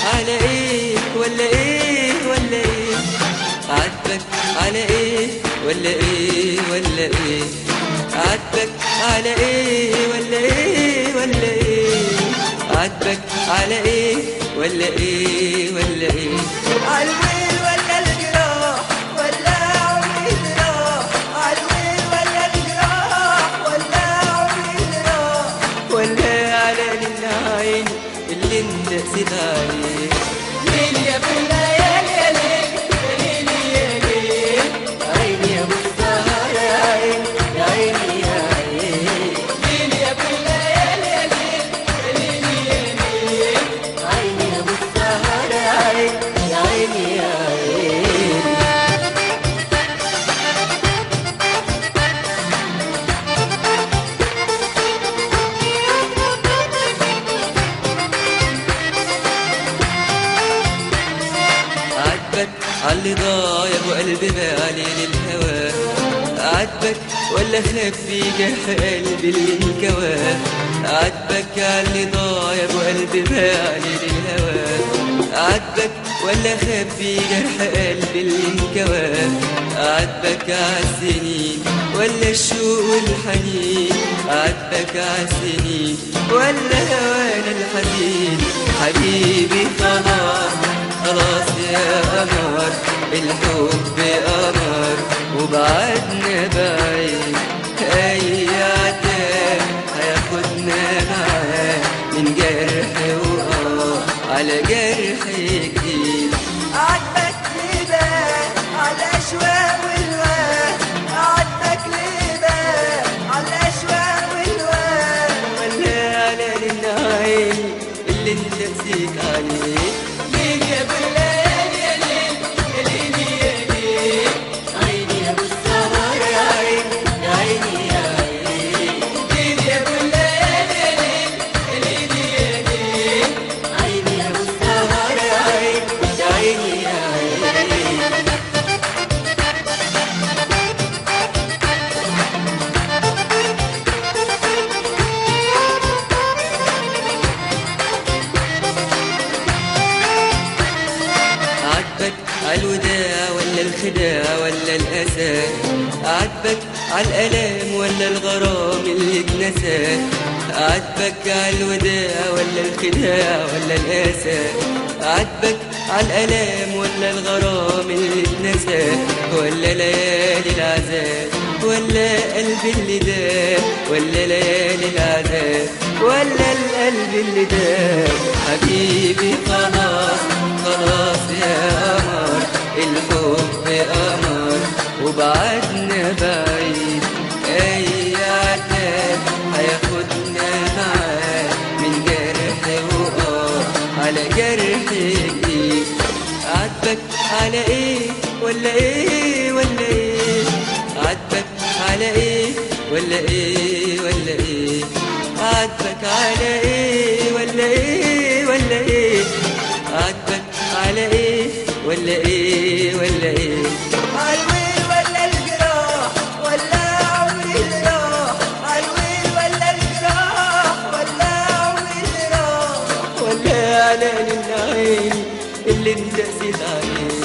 على ايه ولا ايه ولا ايه؟ عاتبك على ايه ولا ايه ولا ايه؟ عاتبك على ايه ولا ايه ولا ايه؟ عاتبك على ايه ولا ايه ولا ايه؟ عالويل ولا الجراح ولا عمري جراح؟ عالويل ولا الجراح ولا عمري جراح؟ ولا على العين اللي انت قسيت عليه؟ ليل يا ابو الليالي يا ليل يا ليل يا ليل، عيني يا ابو السهر يا عين يا عيني يا عين. ليل يا ابو الليالي يا ليل يا ليل يا ليل، عيني يا ابو السهر يا عين يا عيني يا عين. عاتبك عاللي ضايع وقلبي بالي للهوى؟ عاتبك ولا خفي جرح قلبي اللي انكوى؟ عاتبك عاللي ضايع وقلبي بالي للهوى؟ عاتبك ولا خفي جرح قلبي اللي انكوى؟ عاتبك عالسنين ولا الشوق والحنين؟ عاتبك عالسنين ولا هوانا الحزين؟ حبيبي خلاص خلاص يا قمر، الحب قمر وبعدنا بعيد. أي عتاب هياخدنا معاه من جرح على جرح جديد. عاتبك ليه بقى على الأشواق والواد؟ عاتبك ليه بقى على الأشواق والواد؟ ولا على العين اللي انت نسيت عليه؟ ليل يا ابو الليالي يا ليل يا ليل يا ليل، عيني يا ابو السهر يا عين يا عيني يا عين. ليل يا ابو الليالي يا ليل يا ليل يا ليل، عيني يا ابو السهر يا عين يا عيني يا عين. عاتبك عالوداع ولا الخداع ولا الأسى؟ عاتبك عالألام ولا الغرام اللي اتنسى؟ عاتبك عالوداع ولا الخداع ولا الأسى؟ عاتبك عالألام ولا الغرام اللي اتنسى؟ ولا ليالي العذاب ولا قلبي اللي داب؟ ولا ليالي العذاب ولا القلب اللي داب؟ حبيبي خلاص خلاص يا قمر، الحب قمر وبعدنا بعيد. أي عتاب هياخدنا معاه من جرح على جرح جديد. عاتبك على ايه ولا ايه ولا ايه؟ عاتبك على ايه ولا ايه ولا ايه؟ عاتبك على ايه ولا ايه ولا ايه؟ عاتبك على ايه ولا ايه ولا ايه؟ عالويل ولا الجراح ولا عمري جراح؟ عالويل ولا الجراح ولا عمري جراح؟ ولا على العين اللي انت قسيت عليه؟